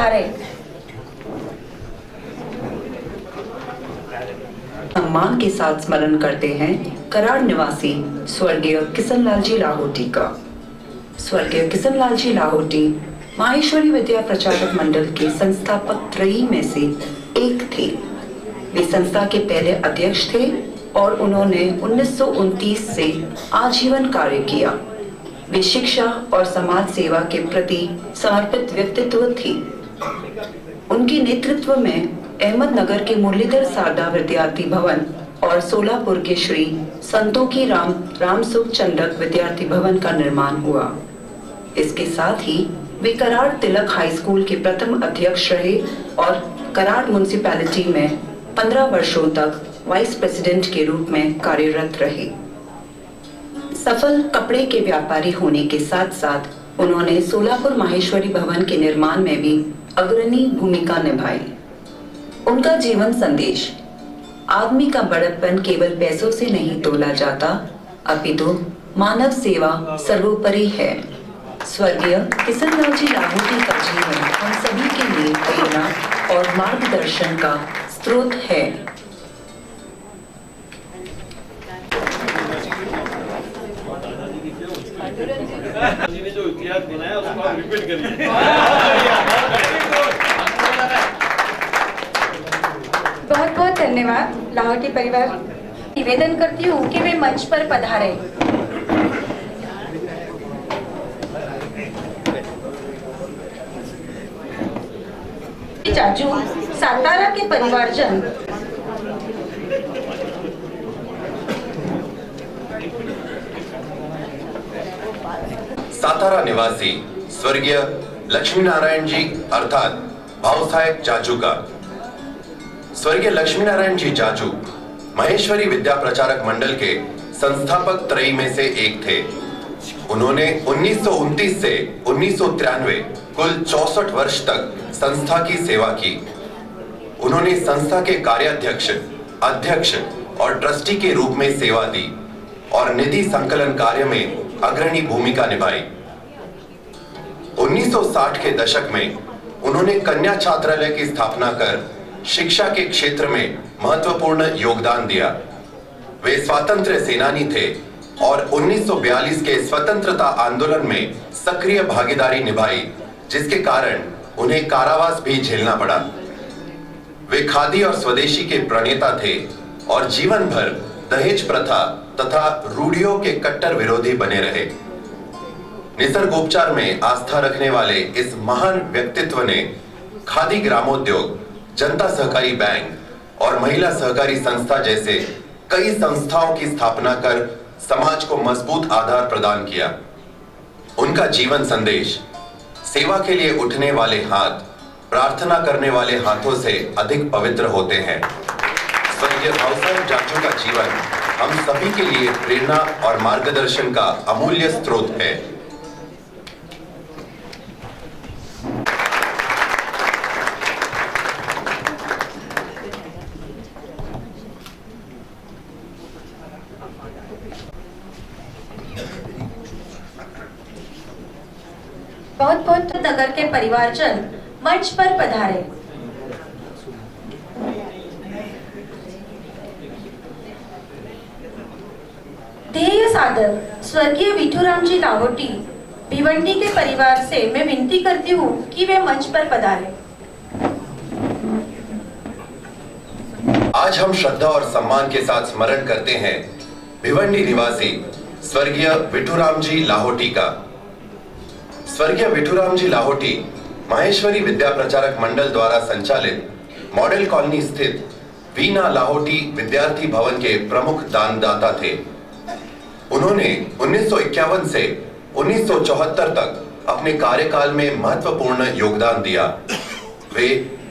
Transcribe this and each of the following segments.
पधारे। सम्मान के साथ स्मरण करते हैं कराड़ निवासी स्वर्गीय किशनलाल जी लाहोटी का। स्वर्गीय किशनलाल जी लाहोटी माहेश्वरी विद्या प्रचारक मंडल के संस्थापक त्रयी में से एक थे। वे संस्था के पहले अध्यक्ष थे और उन्होंने 1929 से आजीवन कार्य किया। वे शिक्षा और समाज सेवा के प्रति समर्पित व्यक्तित्व थे। उनके नेतृत्व में अहमदनगर के मुरलीधर सारदा विद्यार्थी भवन और सोलापुर के श्री संतोखी रामसुख चंडक विद्यार्थी भवन का निर्माण हुआ। इसके साथ ही वे कराड़ तिलक हाई स्कूल के प्रथम अध्यक्ष रहे और कराड़ म्युनिसिपैलिटी में 15 वर्षों तक वाइस प्रेसिडेंट के रूप में कार्यरत रहे। सफल कपड़े के व्यापारी होने के साथ साथ उन्होंने सोलापुर माहेश्वरी भवन के निर्माण में भी अग्रणी भूमिका निभाई। उनका जीवन संदेश: आदमी का बड़प्पन केवल पैसों से नहीं तोला जाता, अपितु मानव सेवा सर्वोपरि है। स्वर्गीय किशनलाल जी लाहोटी का जीवन हम सभी के लिए प्रेरणा और मार्गदर्शन का स्रोत है। ने जो इतिहास बनाया उसको आप रिपीट करिए। बहुत बहुत धन्यवाद लाहोटी परिवार। निवेदन करती हूँ कि वे मंच पर पधारे। चाचू सातारा के परिवारजन सातारा निवासी स्वर्गीय लक्ष्मी नारायण जी अर्थात भाऊसाहेब जाजू का। स्वर्गीय लक्ष्मी नारायण जी जाजू महेश्वरी विद्या प्रचारक मंडल के संस्थापक त्रयी में से एक थे। उन्होंने 1929 से 1993 कुल 64 वर्ष तक संस्था की सेवा की। उन्होंने संस्था के कार्याध्यक्ष, अध्यक्ष और ट्रस्टी के रूप में सेवा दी और निधि संकलन कार्य में अग्रणी भूमिका निभाई। 1960 के दशक में उन्होंने कन्या छात्रालय की स्थापना कर शिक्षा के क्षेत्र में महत्वपूर्ण योगदान दिया। वे स्वातंत्र्य सेनानी थे और 1942 के स्वतंत्रता आंदोलन में सक्रिय भागीदारी निभाई, जिसके कारण उन्हें कारावास भी झेलना पड़ा। वे खादी और स्वदेशी के प्रणेता थे और जीवन भर दहेज प्रथा तथा रूढ़ियों के कट्टर विरोधी बने रहे। निसर्गोपचार में आस्था रखने वाले इस महान व्यक्तित्व ने खादी ग्रामोद्योग, जनता सहकारी बैंक और महिला सहकारी संस्था जैसे कई संस्थाओं की स्थापना कर समाज को मजबूत आधार प्रदान किया। उनका जीवन संदेश: सेवा के लिए उठने वाले हाथ प्रार्थना करने वाले हाथों से अधिक पवित्र होते हैं। स्वर्गीय भाऊसाहेब जाजू का जीवन हम सभी के लिए प्रेरणा और मार्गदर्शन का अमूल्य स्रोत है। बहुत बहुत नगर के परिवारजन मंच पर पधारे। ध्येय साधक स्वर्गीय विठूराम जी लाहोटी भिवंडी के परिवार से मैं विनती करती हूँ कि वे मंच पर पधारे। आज हम श्रद्धा और सम्मान के साथ स्मरण करते हैं भिवंडी निवासी स्वर्गीय विठूराम जी लाहोटी का। स्वर्गीय विठूराम जी लाहोटी माहेश्वरी विद्या प्रचारक मंडल द्वारा संचालित मॉडल कॉलोनी स्थित वीना लाहोटी विद्यार्थी भवन के प्रमुख दानदाता थे। उन्होंने 1951 से 1974 तक अपने कार्यकाल में महत्वपूर्ण योगदान दिया। वे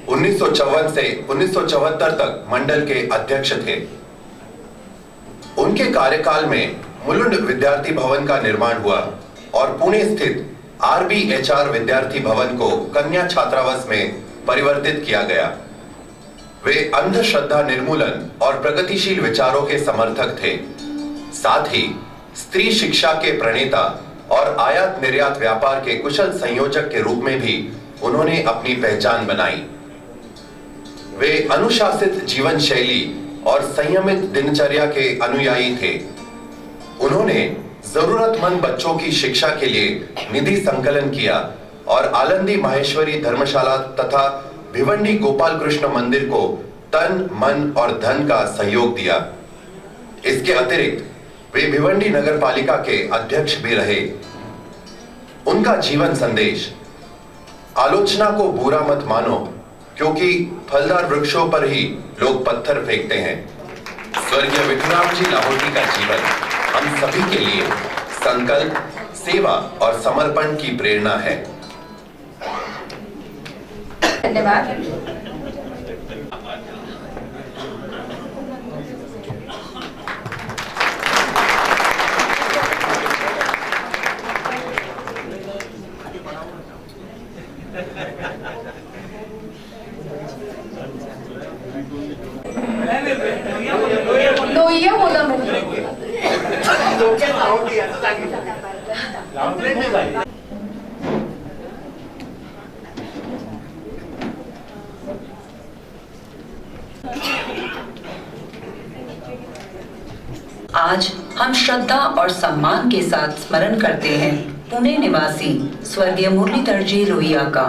1954 से 1974 तक मंडल के अध्यक्ष थे। उनके कार्यकाल में मुलुंड विद्यार्थी भवन का निर्माण हुआ और पुणे स्थित RBHR विद्यार्थी भवन को कन्या छात्रावास में परिवर्तित किया गया। वे अंधश्रद्धा निर्मूलन और प्रगतिशील विचारों के समर्थक थे। साथ ही स्त्री शिक्षा के प्रणेता और आयात निर्यात व्यापार के कुशल संयोजक के रूप में भी उन्होंने अपनी पहचान बनाई। वे अनुशासित जीवन शैली और संयमित दिनचर्या के अनुयायी थे। उन्होंने जरूरतमंद बच्चों की शिक्षा के लिए निधि संकलन किया और आलंदी माहेश्वरी धर्मशाला तथा भिवंडी गोपाल कृष्ण मंदिर को तन, मन और धन का सहयोग दिया। इसके अतिरिक्त वे भिवंडी नगर पालिका के अध्यक्ष भी रहे। उनका जीवन संदेश: आलोचना को बुरा मत मानो, क्योंकि फलदार वृक्षों पर ही लोग पत्थर फेंकते हैं। स्वर्गीय विठुराम जी लाहोटी का जीवन हम सभी के लिए संकल्प, सेवा और समर्पण की प्रेरणा है। धन्यवाद। लोहिया बोला मैंने। आज हम श्रद्धा और सम्मान के साथ स्मरण करते हैं पुणे निवासी स्वर्गीय मुरलीधर जी लोहिया का।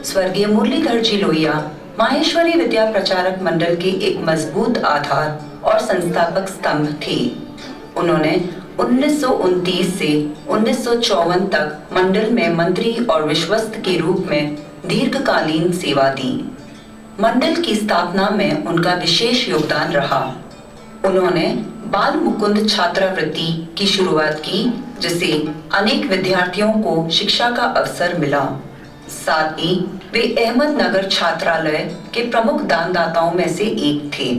स्वर्गीय मुरलीधर जी लोहिया माहेश्वरी विद्या प्रचारक मंडल के एक मजबूत आधार और संस्थापक स्तंभ थे। उन्होंने 1929 से 1954 तक मंडल में मंत्री और विश्वस्त के रूप में दीर्घकालीन सेवा दी। मंडल की स्थापना में उनका विशेष योगदान रहा। उन्होंने बाल मुकुंद छात्रवृत्ति की शुरुआत की, जिससे अनेक विद्यार्थियों को शिक्षा का अवसर मिला। साथ ही वे अहमदनगर छात्रालय के प्रमुख दानदाताओं में से एक थे।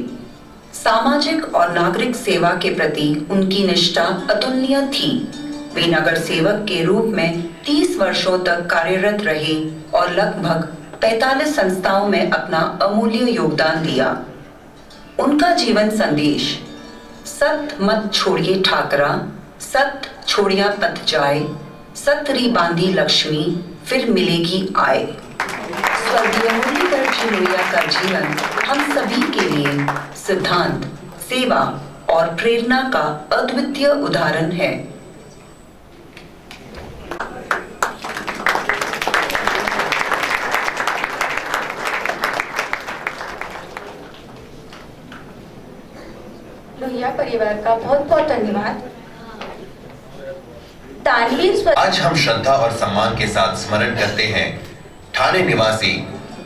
सामाजिक और नागरिक सेवा के प्रति उनकी निष्ठा अतुलनीय थी। वे नगर सेवक के रूप में 30 वर्षों तक कार्यरत रहे और लगभग 45 संस्थाओं में अपना अमूल्य योगदान दिया। उनका जीवन संदेश: सत मत छोड़िए ठाकरा, सत छोड़िया पथ जाए, सतरी बांधी लक्ष्मी, फिर मिलेगी आय। स्वर्गीय मुरलीधर जी लोहिया का जीवन हम सभी के लिए सिद्धांत, सेवा और प्रेरणा का अद्वितीय उदाहरण है। लोहिया परिवार का बहुत बहुत धन्यवाद। तानवीर आज हम श्रद्धा और सम्मान के साथ स्मरण करते हैं ठाणे निवासी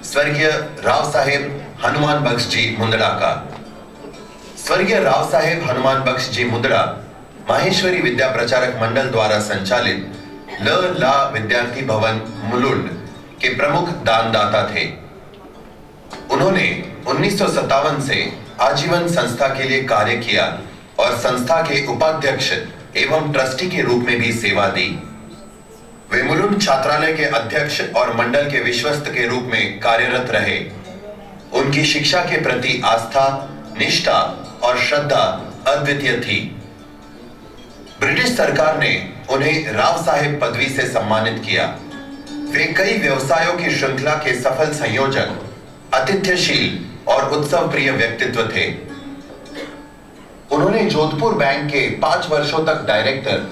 स्वर्गीय राव साहेब हनुमान बख्श जी मुंदड़ा का। स्वर्गीय राव साहेब हनुमान बख्श जी मुंदड़ा माहेश्वरी विद्या प्रचारक मंडल द्वारा संचालित ला विद्यार्थी भवन मुलुंड के प्रमुख दानदाता थे। उन्होंने 1957 से आजीवन संस्था के लिए कार्य किया और संस्था के उपाध्यक्ष एवं ट्रस्टी के रूप में भी सेवा दी। वे मुलुंड छात्रालय के अध्यक्ष और मंडल के विश्वस्त के रूप में कार्यरत रहे। उनकी शिक्षा के प्रति आस्था, निष्ठा और श्रद्धा अद्वितीय थी। ब्रिटिश सरकार ने उन्हें राव साहेब पदवी से सम्मानित किया। वे कई व्यवसायों की श्रृंखला के सफल संयोजक, आतिथ्यशील और उत्सव प्रिय व्यक्तित्व थे। उन्होंने जोधपुर बैंक के 5 वर्षों तक डायरेक्टर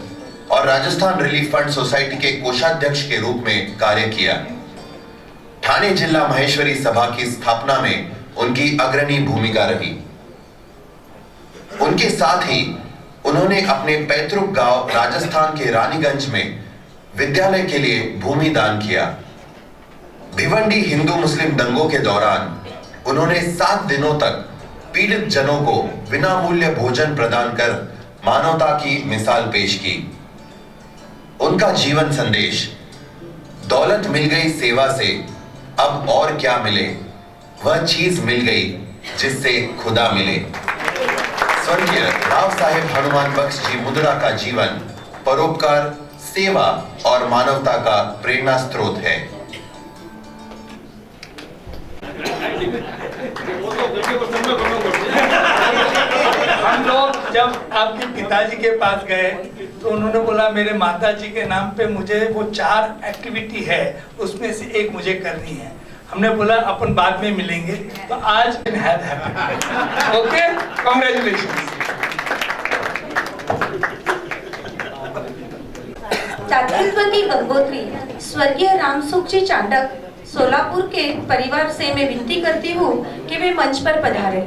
और राजस्थान रिलीफ फंड सोसाइटी के कोषाध्यक्ष के रूप में कार्य किया। ठाणे जिला माहेश्वरी सभा की स्थापना में उनकी अग्रणी भूमिका रही। उनके साथ ही उन्होंने अपने पैतृक गांव राजस्थान के रानीगंज में विद्यालय के लिए भूमि दान किया। भिवंडी हिंदू मुस्लिम दंगों के दौरान उन्होंने 7 दिनों तक पीड़ित जनों को विनामूल्य भोजन प्रदान कर मानवता की मिसाल पेश की। उनका जीवन संदेश: दौलत मिल गई सेवा से, अब और क्या मिले, वह चीज मिल गई जिससे खुदा मिले। स्वर्गीय राव साहेब हनुमान बख्श जी मुंदड़ा का जीवन परोपकार, सेवा और मानवता का प्रेरणा स्रोत है। हम लोग जब आपके पिताजी के पास गए तो उन्होंने बोला मेरे माता जी के नाम पे मुझे वो 4 एक्टिविटी है, उसमें से एक मुझे करनी है। हमने बोला अपन बाद में मिलेंगे, तो आज ओके, कॉन्ग्रेचुलेशन। दातृत्व की गंगोत्री स्वर्गीय रामसुख जी चांडक सोलापुर के परिवार से मैं विनती करती हूँ कि वे मंच पर पधारे।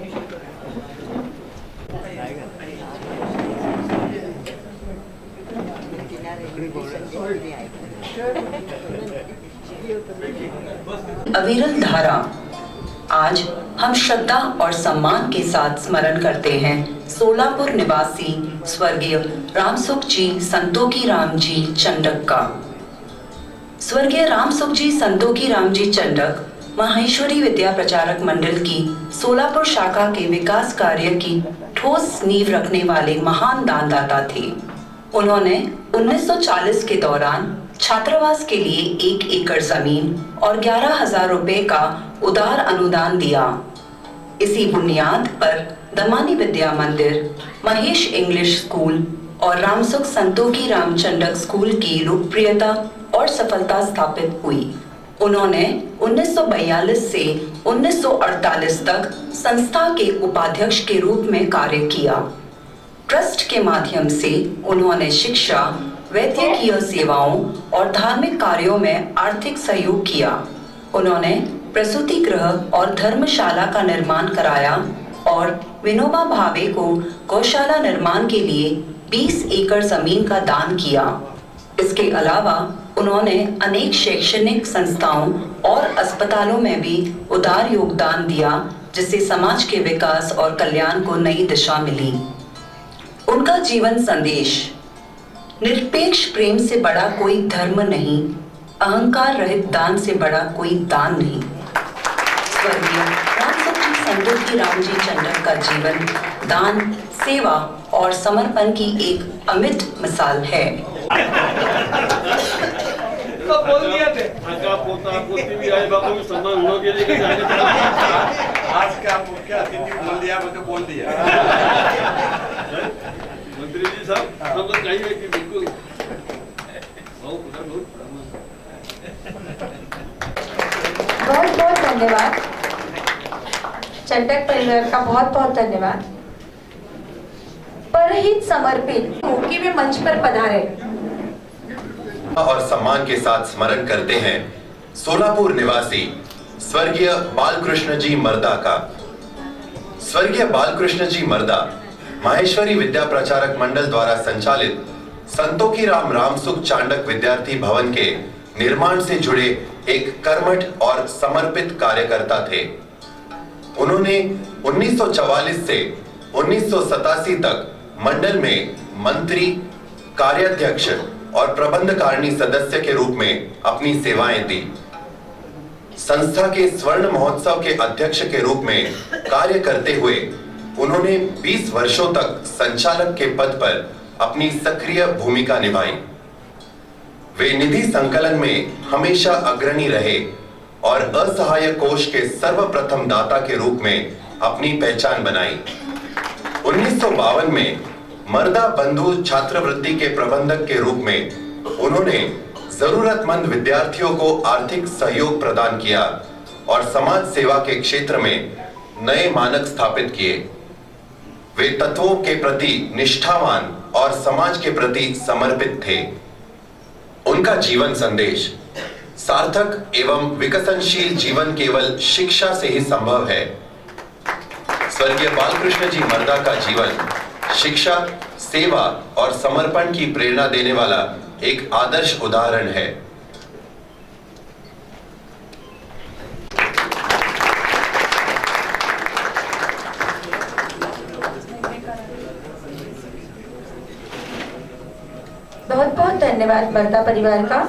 अविरल धारा। आज हम श्रद्धा और सम्मान के साथ स्मरण करते हैं सोलापुर निवासी स्वर्गीय रामसुख जी संतोखी राम जी चंडक का। स्वर्गीय रामसुख जी संतोखी राम जी चंडक माहेश्वरी विद्या प्रचारक मंडल की सोलापुर शाखा के विकास कार्य की ठोस नींव रखने वाले महान दानदाता थे। उन्होंने 1940 के दौरान छात्रावास के लिए 1 एकड़ जमीन और 11,000 रुपए का उदार अनुदान दिया। इसी बुनियाद पर दमानी विद्या मंदिर, महेश इंग्लिश स्कूल और रामसुख संतोखी रामचंडक स्कूल की लोकप्रियता और सफलता स्थापित हुई। उन्होंने 1942 से 1948 तक संस्था के उपाध्यक्ष के रूप में कार्य किया। ट्रस्ट के माध्यम से उन्होंने शिक्षा, वैद्यकीय सेवाओं और धार्मिक कार्यों में आर्थिक सहयोग किया। उन्होंने प्रसूति गृह और धर्मशाला का निर्माण कराया और विनोबा भावे को गौशाला निर्माण के लिए 20 एकड़ जमीन का दान किया। इसके अलावा उन्होंने अनेक शैक्षणिक संस्थाओं और अस्पतालों में भी उदार योगदान दिया, जिससे समाज के विकास और कल्याण को नई दिशा मिली। उनका जीवन संदेश: निरपेक्ष प्रेम से बड़ा कोई धर्म नहीं, अहंकार रहित दान से बड़ा कोई दान नहीं। स्वर्गीय रामसुख जी संतोखी राम जी चंडक का जीवन दान, सेवा और समर्पण की एक अमिट मिसाल है। तो बोल दिया थे काका पोता पोती भी आए, बाबू भी सम्मान हो गया, लेकिन आज का मुख्य अतिथि बोल दिया, मुझे बोल दिया। मंत्री जी साहब सबको चाहिए कि बिल्कुल बहुत बहुत धन्यवाद। चंडक परिवार का बहुत बहुत धन्यवाद। परहित समर्पित हूँ कि वे मंच पर पधारे। और सम्मान के साथ स्मरण करते हैं सोलापुर निवासी स्वर्गीय बालकृष्ण जी मर्दा का। स्वर्गीय बालकृष्ण जी मर्दा माहेश्वरी विद्या प्रचारक मंडल द्वारा संचालित संतोखी राम रामसुख चांडक विद्यार्थी भवन के निर्माण से जुड़े एक कर्मठ और समर्पित कार्यकर्ता थे। उन्होंने 1944 से 1987 तक मंडल में मंत्री, कार्याध्यक्ष और प्रबंधकारिणी सदस्य के रूप में अपनी सेवाएं दी। संस्था के स्वर्ण महोत्सव के अध्यक्ष के रूप में कार्य करते हुए उन्होंने 20 वर्षों तक संचालक के पद पर अपनी सक्रिय भूमिका निभाई। वे निधि संकलन में हमेशा अग्रणी रहे और असहाय कोष के सर्वप्रथम दाता के रूप में अपनी पहचान बनाई। 1952 में मर्दा बंधु छात्रवृत्ति के प्रबंधक के रूप में उन्होंने जरूरतमंद विद्यार्थियों को आर्थिक सहयोग प्रदान किया और समाज सेवा के क्षेत्र में नए मानक स्थापित किए। वे तत्वों के प्रति निष्ठावान और समाज के प्रति समर्पित थे। उनका जीवन संदेश: सार्थक एवं विकसनशील जीवन केवल शिक्षा से ही संभव है। स्वर्गीय बालकृष्ण जी मर्दा का जीवन शिक्षा, सेवा और समर्पण की प्रेरणा देने वाला एक आदर्श उदाहरण है। बहुत बहुत धन्यवाद मर्दा परिवार का।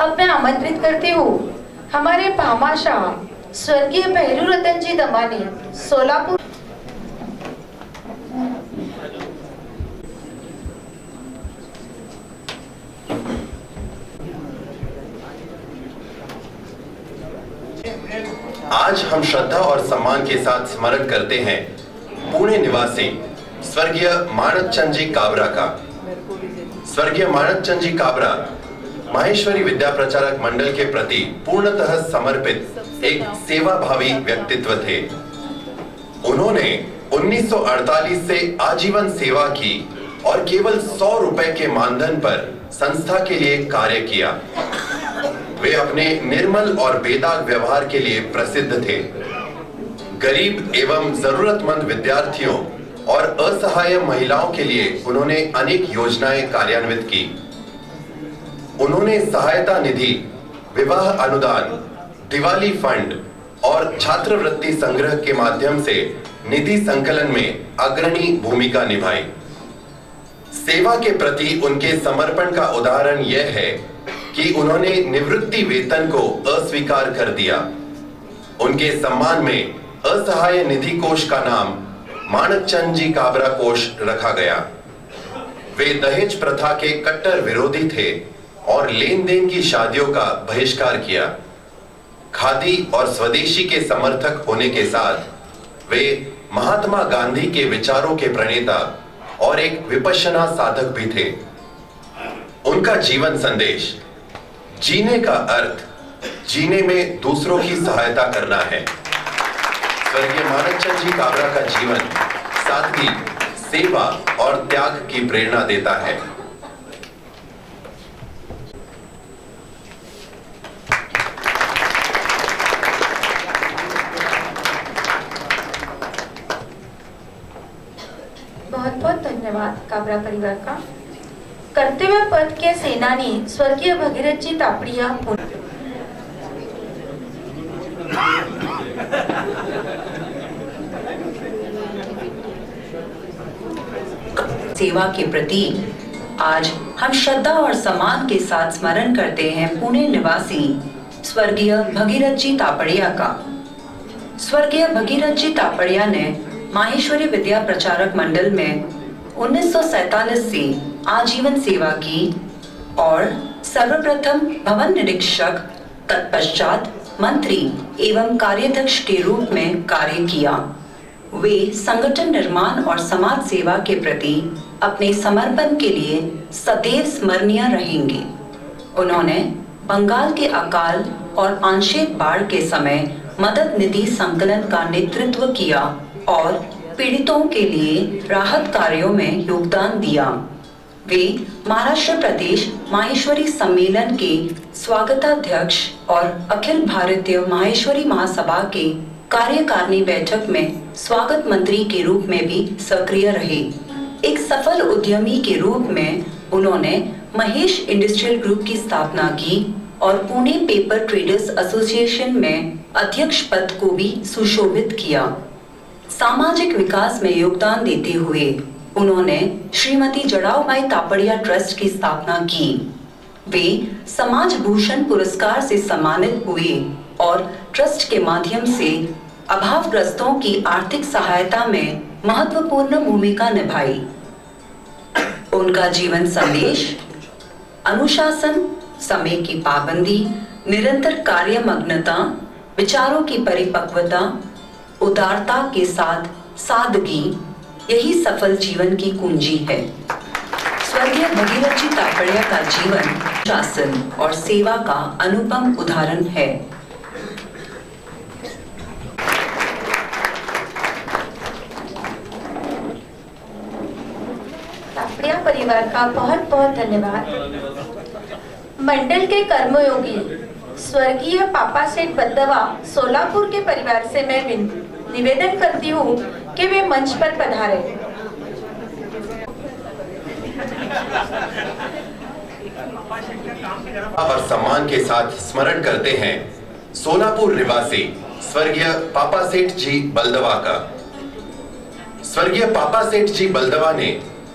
अब मैं आमंत्रित करती हूँ हमारे भामाशाह स्वर्गीय भैरू रतन जी दमानी सोलापुर। आज हम श्रद्धा और सम्मान के साथ स्मरण करते हैं पुणे निवासी स्वर्गीय माणकचंद जी काबरा का। स्वर्गीय माणकचंद जी काबरा माहेश्वरी विद्या प्रचारक मंडल के प्रति पूर्णतः समर्पित एक सेवाभावी व्यक्तित्व थे। उन्होंने 1948 से आजीवन सेवा की और केवल 100 रुपए के मानधन पर संस्था के लिए कार्य किया। वे अपने निर्मल और बेदाग व्यवहार के लिए प्रसिद्ध थे। गरीब एवं जरूरतमंद विद्यार्थियों और असहाय महिलाओं के लिए उन्होंने अनेक योजनाएं कार्यान्वित की। उन्होंने सहायता निधि, विवाह अनुदान, दिवाली फंड और छात्रवृत्ति संग्रह के माध्यम से निधि संकलन में अग्रणी भूमिका निभाई। सेवा के प्रति उनके समर्पण का उदाहरण यह है कि उन्होंने निवृत्ति वेतन को अस्वीकार कर दिया। उनके सम्मान में असहाय निधि कोष का नाम माणकचंद जी काबरा कोष रखा गया। वे दहेज प्रथा के कट्टर विरोधी थे और लेन देन की शादियों का बहिष्कार किया। खादी और स्वदेशी के समर्थक होने के साथ वे महात्मा गांधी के विचारों के प्रणेता और एक विपश्यना साधक भी थे। उनका जीवन संदेश, जीने का अर्थ जीने में दूसरों की सहायता करना है। स्वर्गीय माणकचंद जी काबरा का जीवन सादगी, सेवा और त्याग की प्रेरणा देता है। बहुत बहुत धन्यवाद काबरा परिवार का। कर्तव्य पथ के सेनानी स्वर्गीय भगीरथ जी तापड़िया सेवा के प्रति आज हम श्रद्धा और सम्मान के साथ स्मरण करते हैं पुणे निवासी स्वर्गीय भगीरथ जी तापड़िया का। स्वर्गीय भगीरथ जी तापड़िया ने माहेश्वरी विद्या प्रचारक मंडल में 1947 से आजीवन सेवा की और सर्वप्रथम भवन निरीक्षक, तत्पश्चात मंत्री एवं कार्याध्यक्ष के रूप में कार्य किया। वे संगठन निर्माण और समाज सेवा के प्रति अपने समर्पण के लिए सदैव स्मरणीय रहेंगे। उन्होंने बंगाल के अकाल और आंशिक बाढ़ के समय मदद निधि संकलन का नेतृत्व किया और पीड़ितों के लिए राहत कार्यों में योगदान दिया। वे महाराष्ट्र प्रदेश माहेश्वरी सम्मेलन के स्वागताध्यक्ष और अखिल भारतीय माहेश्वरी महासभा के कार्यकारिणी बैठक में स्वागत मंत्री के रूप में भी सक्रिय रहे। एक सफल उद्यमी के रूप में उन्होंने महेश इंडस्ट्रियल ग्रुप की स्थापना की और पुणे पेपर ट्रेडर्स एसोसिएशन में अध्यक्ष पद को भी सुशोभित किया। सामाजिक विकास में योगदान देते हुए उन्होंने श्रीमती जड़ाऊबाई तापड़िया ट्रस्ट की स्थापना की। वे समाज भूषण पुरस्कार से सम्मानित हुए और ट्रस्ट के माध्यम से अभावग्रस्तों की आर्थिक सहायता में महत्वपूर्ण भूमिका निभाई। उनका जीवन संदेश अनुशासन, समय की पाबंदी, निरंतर कार्यमग्नता, विचारों की परिपक्वता, उदारता के साथ सादगी, यही सफल जीवन की कुंजी है। स्वर्गीय भगीरथ जी तापड़िया का जीवन शासन और सेवा का अनुपम उदाहरण है। तापड़िया परिवार का बहुत बहुत धन्यवाद। मंडल के कर्मयोगी स्वर्गीय पापा सेठ बल्दवा सोलापुर के परिवार से मैं निवेदन करती हूँ कि वे मंच पर पधारे। और सम्मान के साथ स्मरण करते हैं सोलापुर निवासी स्वर्गीय पापा सेठ जी बल्दवा का। स्वर्गीय पापा सेठ जी बल्दवा ने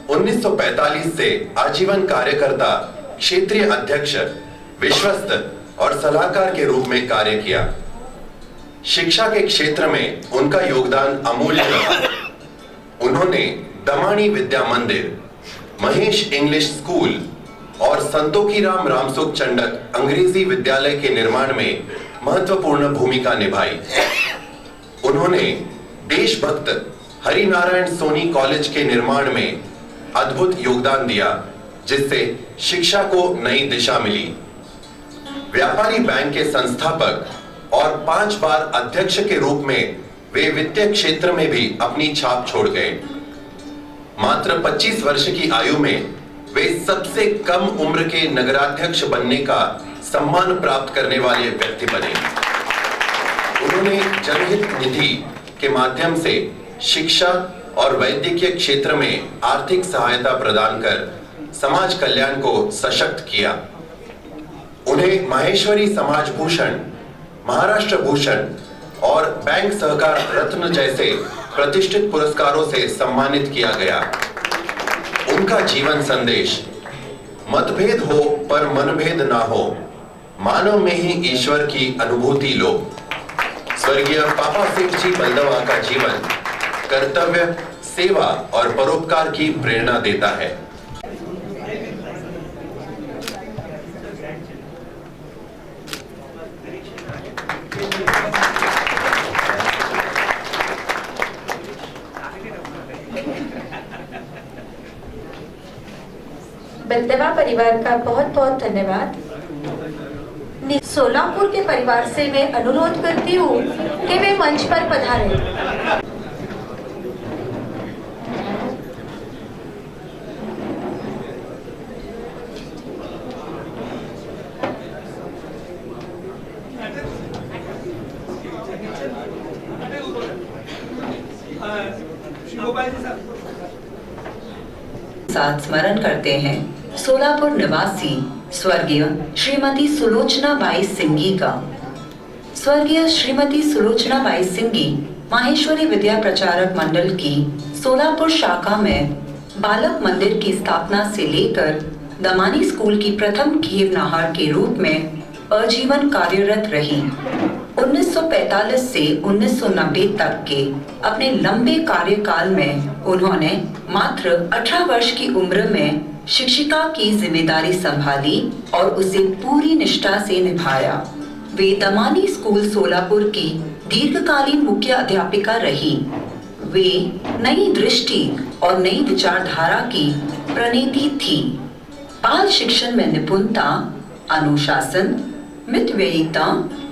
1945 से आजीवन कार्यकर्ता, क्षेत्रीय अध्यक्ष, विश्वस्त और सलाहकार के रूप में कार्य किया। शिक्षा के क्षेत्र में उनका योगदान अमूल्य रहा। उन्होंने दमाणी विद्या मंदिर, महेश इंग्लिश स्कूल और संतोखीराम रामसुख चंडक अंग्रेजी विद्यालय के निर्माण में महत्वपूर्ण भूमिका निभाई। उन्होंने देशभक्त हरिनारायण सोनी कॉलेज के निर्माण में अद्भुत योगदान दिया, जिससे शिक्षा को नई दिशा मिली। व्यापारी बैंक के संस्थापक और 5 बार अध्यक्ष के रूप में वे वित्तीय क्षेत्र में भी अपनी छाप छोड़ गए। मात्र 25 वर्ष की आयु में वे सबसे कम उम्र के नगराध्यक्ष बनने का सम्मान प्राप्त करने वाले व्यक्ति बने। उन्होंने जनहित निधि के माध्यम से शिक्षा और वैद्यकीय क्षेत्र में आर्थिक सहायता प्रदान कर समाज कल्याण को सशक्त किया। उन्हें माहेश्वरी समाज भूषण, महाराष्ट्र भूषण और बैंक सहकार रत्न जैसे प्रतिष्ठित पुरस्कारों से सम्मानित किया गया। उनका जीवन संदेश, मतभेद हो पर मनभेद ना हो, मानव में ही ईश्वर की अनुभूति लो। स्वर्गीय पापा सेठ जी बल्दवा का जीवन कर्तव्य, सेवा और परोपकार की प्रेरणा देता है। बल्दवा परिवार का बहुत बहुत धन्यवाद। सोलापुर के परिवार से मैं अनुरोध करती हूँ कि वे मंच पर पधारें। साथ स्मरण करते हैं सोलापुर निवासी स्वर्गीय श्रीमती सुलोचना बाई सिंगी का। स्वर्गीय श्रीमती सुलोचना बाई सिंगी माहेश्वरी विद्या प्रचारक मंडल की सोलापुर शाखा में बालक मंदिर की स्थापना से लेकर दमानी स्कूल की प्रथम घेवनाहार के रूप में आजीवन कार्यरत रही। 1945 से 1990 तक के अपने लंबे कार्यकाल में उन्होंने मात्र 18 वर्ष की उम्र में शिक्षिका की जिम्मेदारी संभाली और उसे पूरी निष्ठा से निभाया। वे दमानी स्कूल सोलापुर की दीर्घकालीन मुख्य अध्यापिका रही। वे नई दृष्टि और नई विचारधारा की प्रणेता थी। बाल शिक्षण में निपुणता, अनुशासन, मितव्ययिता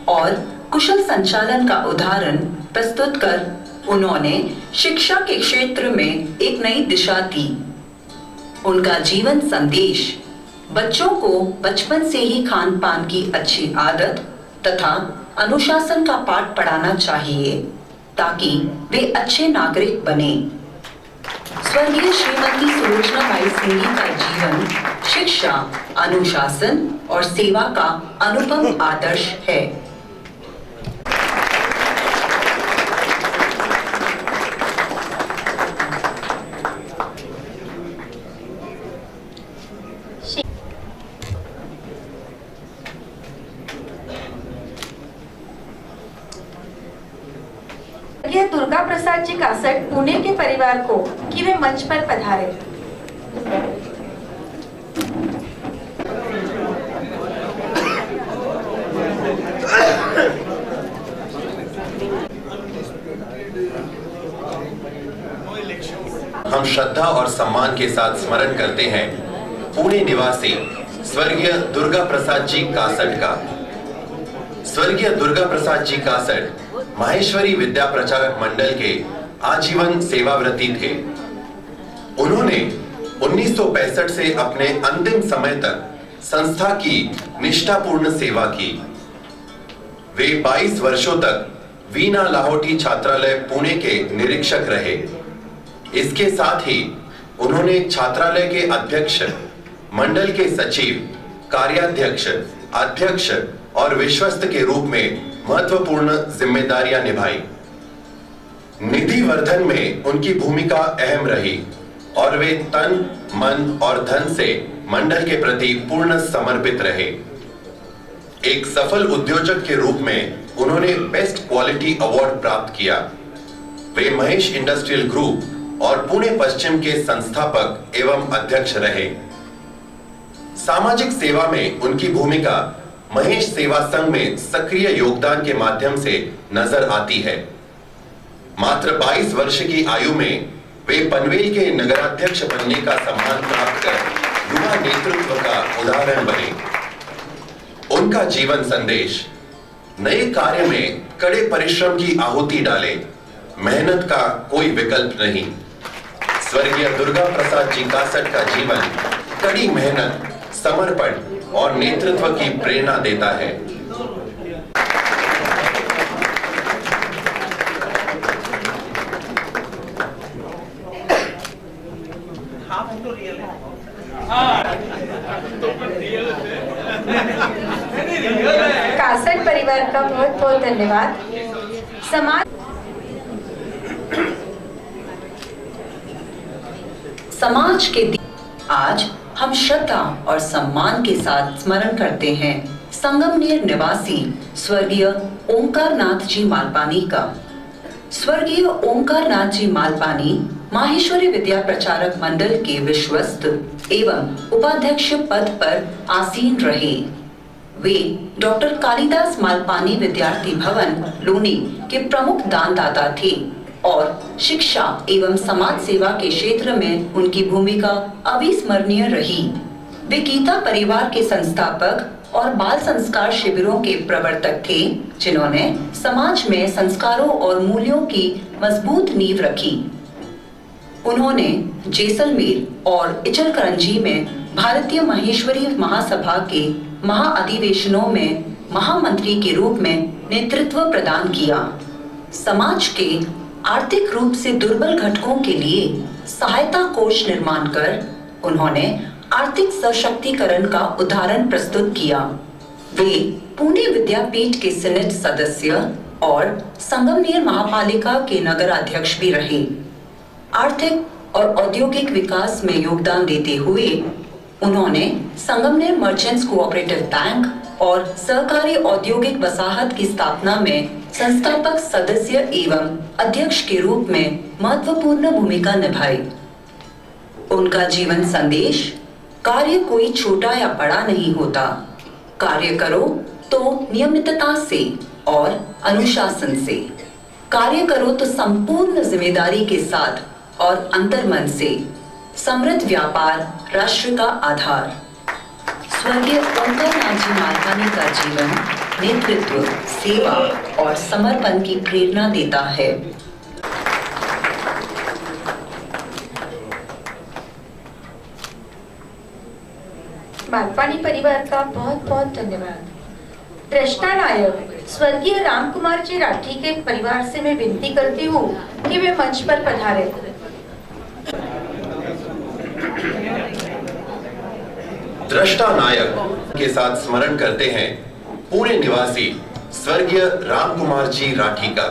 और कुशल संचालन का उदाहरण प्रस्तुत कर उन्होंने शिक्षा के क्षेत्र में एक नई दिशा दी। उनका जीवन संदेश बच्चों को बचपन से ही खान पान की अच्छी आदत तथा अनुशासन का पाठ पढ़ाना चाहिए ताकि वे अच्छे नागरिक बने। स्वर्गीय श्रीमती सुलोचना बाई सिंगी का जीवन शिक्षा, अनुशासन और सेवा का अनुपम आदर्श है। यह दुर्गा प्रसाद जी कासट पुणे के परिवार को कि वे मंच पर पधारे। हम श्रद्धा और सम्मान के साथ स्मरण करते हैं पुणे निवासी स्वर्गीय दुर्गा प्रसाद जी कासट का। स्वर्गीय दुर्गा प्रसाद जी कासट माहेश्वरी विद्या प्रचारक मंडल के आजीवन सेवाव्रती थे। उन्होंने 1965 से अपने अंतिम समय तक संस्था की निष्ठापूर्ण सेवा की। वे 22 वर्षों तक वीणा लाहोटी छात्रालय पुणे के निरीक्षक रहे। इसके साथ ही उन्होंने छात्रालय के अध्यक्ष, मंडल के सचिव, कार्याध्यक्ष, अध्यक्ष और विश्वस्त के रूप में महत्वपूर्ण जिम्मेदारियां निभाई। निधि वर्धन में उनकी भूमिका अहम रही और वे तन, मन और धन से मंडल के प्रति पूर्ण समर्पित रहे। एक सफल उद्योजक के रूप में उन्होंने बेस्ट क्वालिटी अवार्ड प्राप्त किया। वे महेश इंडस्ट्रियल ग्रुप और पुणे पश्चिम के संस्थापक एवं अध्यक्ष रहे। सामाजिक सेवा में उनकी भूमिका महेश सेवा संघ में सक्रिय योगदान के माध्यम से नजर आती है। मात्र 22 वर्ष की आयु में वे पनवेल के नगराध्यक्ष बनने का सम्मान प्राप्त कर युवा नेतृत्व का उदाहरण बने। उनका जीवन संदेश, नए कार्य में कड़े परिश्रम की आहुति डाले, मेहनत का कोई विकल्प नहीं। स्वर्गीय दुर्गा प्रसाद जी कासट का जीवन कड़ी मेहनत, समर्पण और नेतृत्व की प्रेरणा देता है। कासट परिवार का बहुत बहुत धन्यवाद। समाज के आज हम श्रद्धा और सम्मान के साथ स्मरण करते हैं संगमनेर निवासी स्वर्गीय ओंकार नाथ जी मालपानी का। स्वर्गीय ओंकार नाथ जी मालपानी माहेश्वरी विद्या प्रचारक मंडल के विश्वस्त एवं उपाध्यक्ष पद पर आसीन रहे। वे डॉक्टर कालिदास मालपानी विद्यार्थी भवन लोनी के प्रमुख दानदाता थे और शिक्षा एवं समाज सेवा के क्षेत्र में उनकी भूमिका अविस्मरणीय रही। वे गीता परिवार के संस्थापक और बाल संस्कार शिविरों के प्रवर्तक थे, जिन्होंने समाज में संस्कारों और मूल्यों की मजबूत नींव रखी। उन्होंने जैसलमेर और इचलकरंजी में भारतीय महेश्वरी महासभा के महाअधिवेशनों में महामंत्री के रूप में नेतृत्व प्रदान किया। समाज के आर्थिक रूप से दुर्बल घटकों के लिए सहायता कोष निर्माण कर उन्होंने आर्थिक सशक्तिकरण का उदाहरण प्रस्तुत किया। वे पुणे विद्यापीठ के सीनेट सदस्य और संगमनेर महापालिका के नगराध्यक्ष भी रहे। आर्थिक और औद्योगिक विकास में योगदान देते हुए उन्होंने संगमनेर मर्चेंट्स कोऑपरेटिव बैंक और सहकारी औद्योगिक वसाहत की स्थापना में संस्थापक सदस्य एवं अध्यक्ष के रूप में महत्वपूर्ण भूमिका निभाई। उनका जीवन संदेश, कार्य कोई छोटा या बड़ा नहीं होता, कार्य करो तो नियमितता से और अनुशासन से, कार्य करो तो संपूर्ण जिम्मेदारी के साथ और अंतर्मन से। समृद्ध व्यापार राष्ट्र का आधार। स्वर्गीय ओंकार नाथ जी मालपानी का जीवन नेतृत्व, सेवा और समर्पण की प्रेरणा देता है। मालपानी परिवार का बहुत बहुत धन्यवाद। दृष्टा नायक स्वर्गीय राम कुमार जी राठी के परिवार से मैं विनती करती हूँ कि वे मंच पर पधारे। दृष्टा नायक के साथ स्मरण करते हैं पुणे निवासी स्वर्गीय राम कुमार जी राठी का।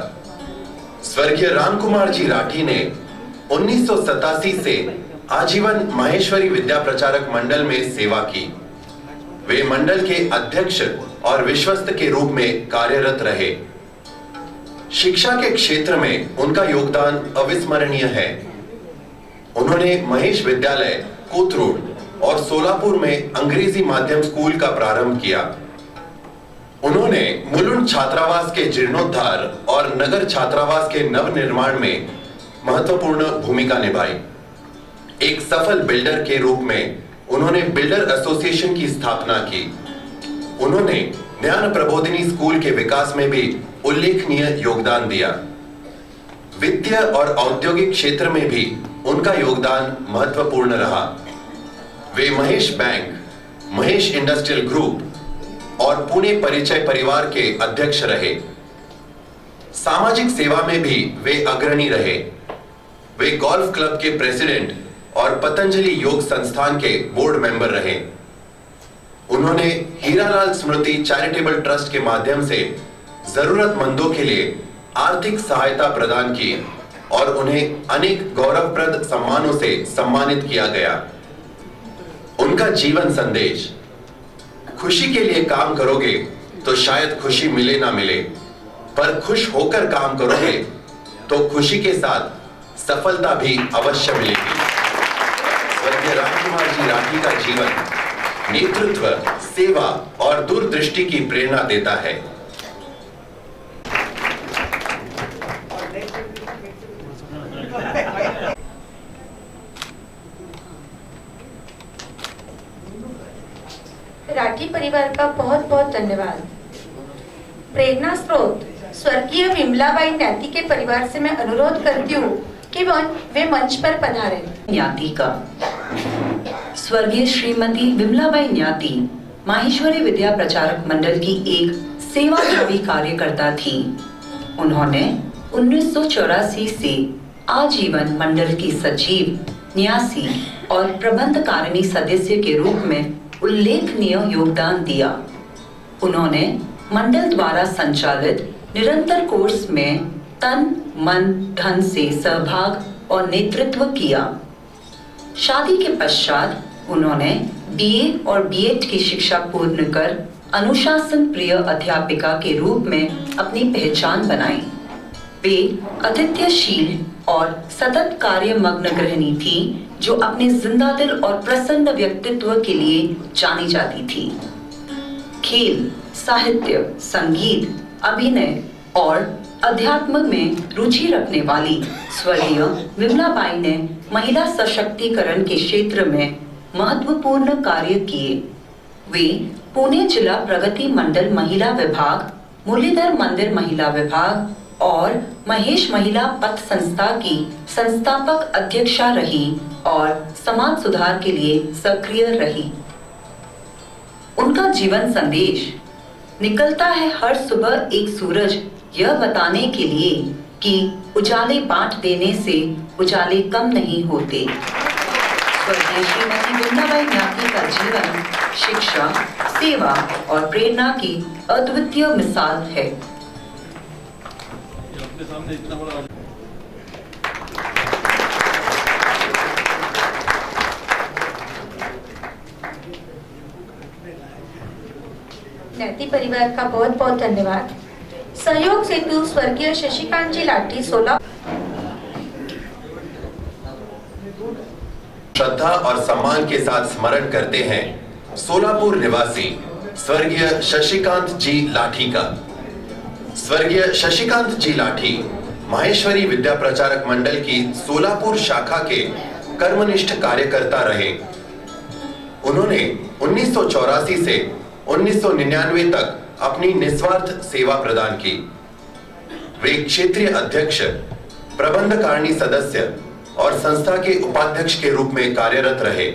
स्वर्गीय राम कुमार जी राठी ने 1987 से आजीवन माहेश्वरी विद्या प्रचारक मंडल में सेवा की। वे मंडल के अध्यक्ष और विश्वस्त के रूप में कार्यरत रहे। शिक्षा के क्षेत्र में उनका योगदान अविस्मरणीय है। उन्होंने महेश विद्यालय, कोथरूड और सोलापुर में अंग्रेजी माध्यम स्कूल का प्रारंभ किया। उन्होंने मुलुंड छात्रावास के जीर्णोद्धार और नगर छात्रावास के नवनिर्माण में महत्वपूर्ण भूमिका निभाई। एक सफल बिल्डर के रूप में उन्होंने बिल्डर एसोसिएशन की स्थापना की। उन्होंने ज्ञान प्रबोधिनी स्कूल के विकास में भी उल्लेखनीय योगदान दिया। वित्तीय और औद्योगिक क्षेत्र में भी उनका योगदान महत्वपूर्ण रहा। वे Mahesh bank, Mahesh industrial group और पुणे परिचय परिवार के अध्यक्ष रहे। सामाजिक सेवा में भी वे अग्रणी रहे। वे गोल्फ क्लब के प्रेसिडेंट और पतंजलि योग संस्थान के बोर्ड मेंबर रहे। उन्होंने हीरालाल स्मृति चैरिटेबल ट्रस्ट के माध्यम से जरूरतमंदों के लिए आर्थिक सहायता प्रदान की और उन्हें अनेक गौरवप्रद सम्मानों से सम्मानित किया गया। उनका जीवन संदेश, खुशी के लिए काम करोगे तो शायद खुशी मिले ना मिले, पर खुश होकर काम करोगे तो खुशी के साथ सफलता भी अवश्य मिलेगी। स्वर्गीय रामकुमार जी राठी का जीवन नेतृत्व, सेवा और दूरदृष्टि की प्रेरणा देता है। राठी परिवार का बहुत बहुत धन्यवाद। प्रेरणा स्रोत स्वर्गीय विमलाबाई न्याती के परिवार से मैं अनुरोध करती हूँ कि वे मंच पर पधारें। न्याती का स्वर्गीय श्रीमती विमलाबाई न्याती माहेश्वरी विद्या प्रचारक मंडल की एक सेवाभावी कार्यकर्ता थी। उन्होंने 1984 से आजीवन मंडल की सचिव, न्यासी और प्रबंधकारिणी सदस्य के रूप में उल्लेखनीय योगदान दिया। उन्होंने मंडल द्वारा संचालित निरंतर कोर्स में तन मन धन से सहभाग और नेतृत्व किया। शादी के पश्चात उन्होंने बीए और बीएड की शिक्षा पूर्ण कर अनुशासन प्रिय अध्यापिका के रूप में अपनी पहचान बनाई। वे अतिथ्यशील और सतत कार्यमग्न गृहिणी थी, जो अपने जिंदादिल और प्रसन्न व्यक्तित्व के लिए जानी जाती थी। खेल, साहित्य, संगीत, अभिनय और अध्यात्म में रुचि रखने वाली स्वर्गीय विमलाबाई ने महिला सशक्तिकरण के क्षेत्र में महत्वपूर्ण कार्य किए। वे पुणे जिला प्रगति मंडल महिला विभाग, मुरलीधर मंदिर महिला विभाग और महेश महिला पथ संस्था की संस्थापक अध्यक्षा रही और समाज सुधार के लिए सक्रिय रही। उनका जीवन संदेश निकलता है हर सुबह एक सूरज यह बताने के लिए कि उजाले बांट देने से उजाले कम नहीं होते। स्वर्गीय श्रीमती विमलाबाई न्याती का जीवन शिक्षा, सेवा और प्रेरणा की अद्वितीय मिसाल है। अपने सामने इतना बड़ा न्याती परिवार का बहुत बहुत धन्यवाद। सहयोग सेतु स्वर्गीय शशिकांत जी लाठी, सोला। श्रद्धा और सम्मान के साथ स्मरण करते हैं सोलापुर निवासी स्वर्गीय शशिकांत जी लाठी का। स्वर्गीय शशिकांत जी लाठी माहेश्वरी विद्या प्रचारक मंडल की सोलापुर शाखा के कर्मनिष्ठ कार्यकर्ता रहे। उन्होंने 1984 से 1999 तक अपनी निस्वार्थ सेवा प्रदान की। वे क्षेत्रीय अध्यक्ष, प्रबंधकारिणी सदस्य और संस्था के उपाध्यक्ष के रूप में कार्यरत रहे।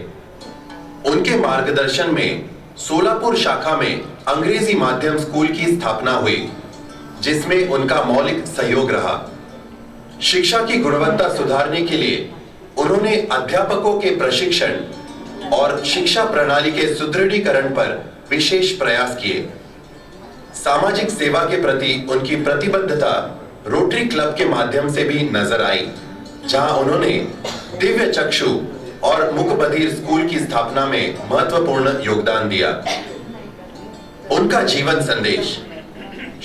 उनके मार्गदर्शन में सोलापुर शाखा में अंग्रेजी माध्यम स्कूल की स्थापना हुई, जिसमें उनका मौलिक सहयोग रहा। शिक्षा की गुणवत्ता सुधारने के लिए उन्होंने अध्यापकों के प्रशिक्षण और शिक्षा प्रणाली के सुदृढ़ीकरण पर विशेष प्रयास किए। सामाजिक सेवा के प्रति उनकी प्रतिबद्धता रोटरी क्लब के माध्यम से भी नजर आई, जहां उन्होंने दिव्य चक्षु और मुकबधिर स्कूल की स्थापना में महत्वपूर्ण योगदान दिया। उनका जीवन संदेश,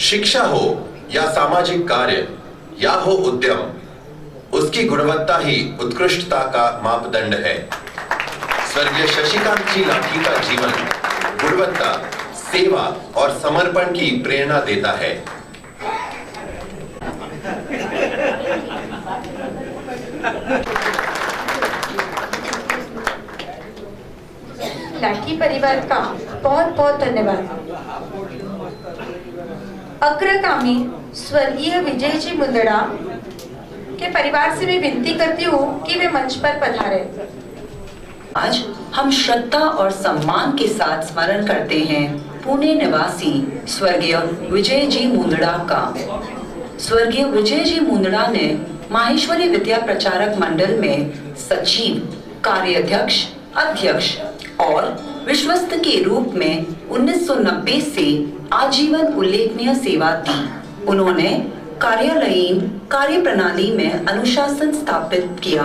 शिक्षा हो या सामाजिक कार्य या हो उद्यम, उसकी गुणवत्ता ही उत्कृष्टता का मापदंड है। स्वर्गीय शशिकांत जी लाठी का जीवन गुणवत्ता, सेवा और समर्पण की प्रेरणा देता है। लाठी परिवार का बहुत बहुत धन्यवाद। अग्रगामी स्वर्गीय विजय जी मुंदड़ा के परिवार से मैं विनती करती हूँ कि वे मंच पर पधारें। आज हम श्रद्धा और सम्मान के साथ स्मरण करते हैं पुणे निवासी स्वर्गीय विजय जी मुंदड़ा का। स्वर्गीय विजय जी मुंदड़ा ने माहेश्वरी विद्या प्रचारक मंडल में सचिव, कार्याध्यक्ष, अध्यक्ष और विश्वस्त के रूप में 1990 से आजीवन उल्लेखनीय सेवा दी। उन्होंने कार्यालयीन कार्यप्रणाली में अनुशासन स्थापित किया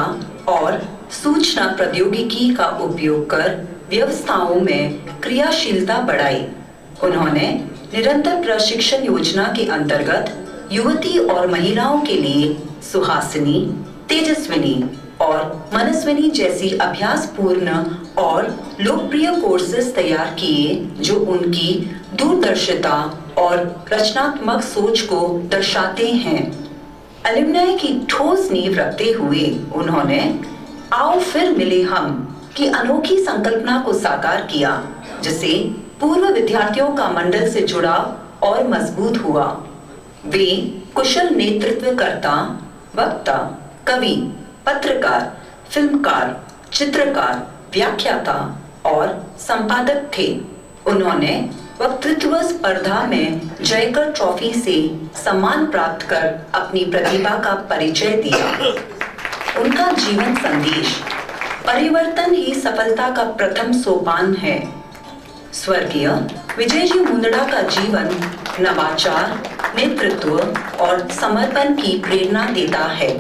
और सूचना प्रौद्योगिकी का उपयोग कर व्यवस्थाओं में क्रियाशीलता बढ़ाई। उन्होंने निरंतर प्रशिक्षण योजना के अंतर्गत युवती और महिलाओं के लिए सुहासिनी, तेजस्विनी और मनस्विनी जैसी अभ्यासपूर्ण और लोकप्रिय कोर्सेज तैयार किए जो उनकी दूरदर्शिता और रचनात्मक सोच को दर्शाते हैं। अलुमनाई की ठोस नींव रखते हुए उन्होंने आओ फिर मिले हम की अनोखी संकल्पना को साकार किया, जिससे पूर्व विद्यार्थियों का मंडल से जुड़ाव और मजबूत हुआ। वे कुशल नेतृत्वकर्ता, वक्ता, कवि, पत्रकार, फिल्मकार, चित्रकार, व्याख्याता और संपादक थे। उन्होंने वक्तृत्व स्पर्धा में जयकर ट्रॉफी से सम्मान प्राप्त कर अपनी प्रतिभा का परिचय दिया। उनका जीवन संदेश परिवर्तन ही सफलता का प्रथम सोपान है। स्वर्गीय विजय जी मुंदड़ा का जीवन नवाचार, नेतृत्व और समर्पण की प्रेरणा देता है।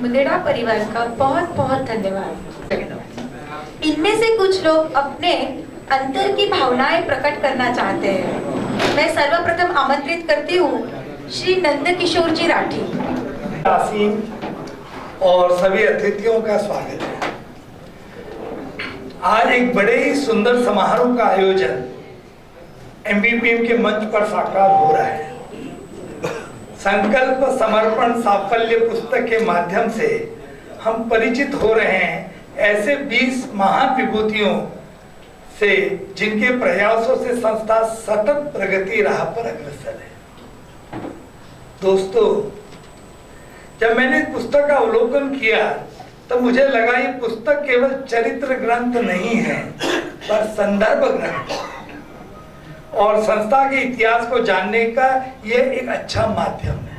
मुंदड़ा परिवार का बहुत बहुत धन्यवाद। इनमें से कुछ लोग अपने अंतर की भावनाएं प्रकट करना चाहते हैं। मैं सर्वप्रथम आमंत्रित करती हूँ श्री नंदकिशोर जी राठी। आसीन और सभी अतिथियों का स्वागत है। आज एक बड़े ही सुंदर समारोह का आयोजन MBPM के मंच पर साकार हो रहा है। संकल्प समर्पण साफल्य पुस्तक के माध्यम से हम परिचित हो रहे हैं ऐसे 20 महान विभूतियों से जिनके प्रयासों से संस्था सतत प्रगति राह पर अग्रसर है। दोस्तों, जब मैंने इस पुस्तक का अवलोकन किया तो मुझे लगा ये पुस्तक केवल चरित्र ग्रंथ नहीं है पर संदर्भ ग्रंथ है और संस्था के इतिहास को जानने का ये एक अच्छा माध्यम है।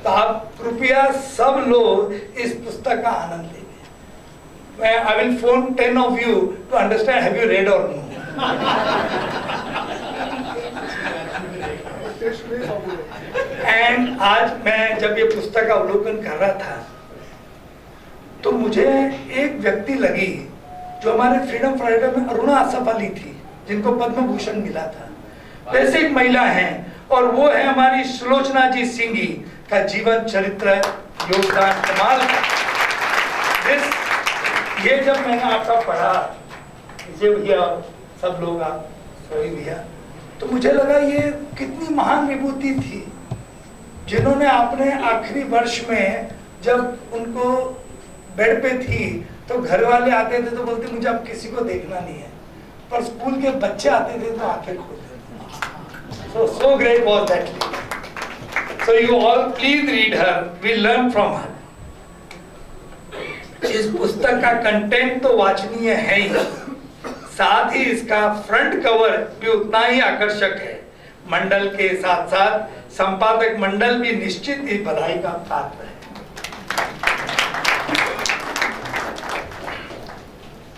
तो आप कृपया सब लोग इस पुस्तक का आनंद लेंगे। I will phone 10 of you to understand have you read or no. And आज मैं जब ये पुस्तक का अवलोकन कर रहा था तो मुझे एक व्यक्ति लगी जो हमारे फ्रीडम फाइटर में अरुणा आसफ अली थी, जिनको पद्म भूषण मिला था। वैसे एक महिला हैं और वो है हमारी सुलोचना जी सिंघी का जीवन चरित्र योगदान कमाल का। ये जब मैंने आपका पढ़ा, विजय भैया सब लोग, आप सभी भैया, तो मुझे लगा ये कितनी महान विभूति थी जिन्होंने अपने आखिरी वर्ष में जब उनको बेड पे थी तो घर वाले आते थे तो बोलते मुझे अब किसी को देखना नहीं है, पर स्कूल के बच्चे आते थे तो आंखें खोलते थे। So great was that lady. So you all please read her. We learn from her. इस पुस्तक का कंटेंट तो वाचनीय है ही, साथ ही इसका फ्रंट कवर भी उतना ही आकर्षक है। मंडल के साथ साथ संपादक मंडल भी निश्चित ही बधाई का पात्र है।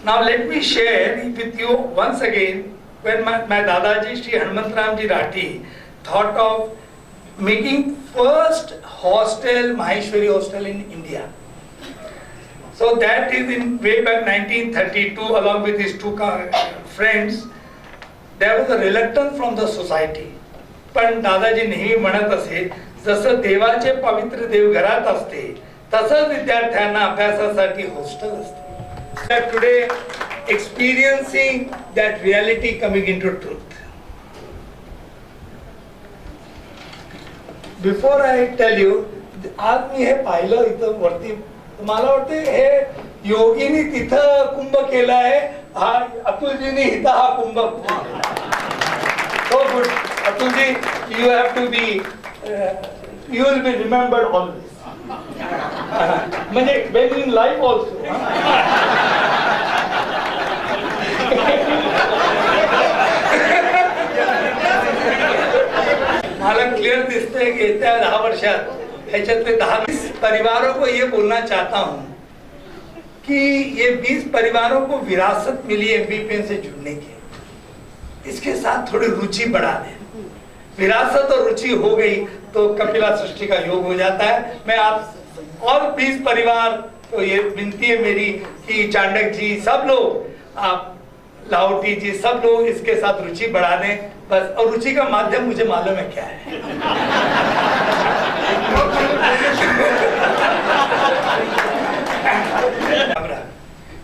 Now let me share with you once again when my Dadaji Shri Hanumantrao Ji Rathi thought of making first hostel, Maheshwari hostel in India. So that is in way back 1932, along with his two friends. There was a reluctance from the society. पण दादाजी नेहमी म्हणत असे, जसं देवाचे पवित्र देव घरात असते तसंच विद्यार्थ्यांना अभ्यासासाठी हॉस्टेल असते. Today experiencing that reality coming into truth. Before I tell you, आज मी हे पाहिलं इथं वरती, मला वाटते हे योगीनी तिथं कुंभ केलाय, हा अतुलजीनी इथं हा कुंभ. So good, Atulji, you have to be, you will be remembered always. म्हणजे when in life also. मला क्लियर दिसतंय की येत्या 10 वर्षात ह्याच्यातले 10-20 परिवारों को ये बोलना चाहता हूँ कि ये 20 परिवारों को विरासत मिली MBPM से जुड़ने की, इसके साथ थोड़ी रुचि बढ़ा दें। विरासत और रुचि हो गई तो कपिला सृष्टि का योग हो जाता है। मैं आप और प्लीज परिवार, तो ये विनती है मेरी कि चांडक जी, सब लोग, आप लाहौटी जी, सब लोग इसके साथ रुचि बढ़ा दें बस। और रुचि का माध्यम मुझे मालूम है क्या है।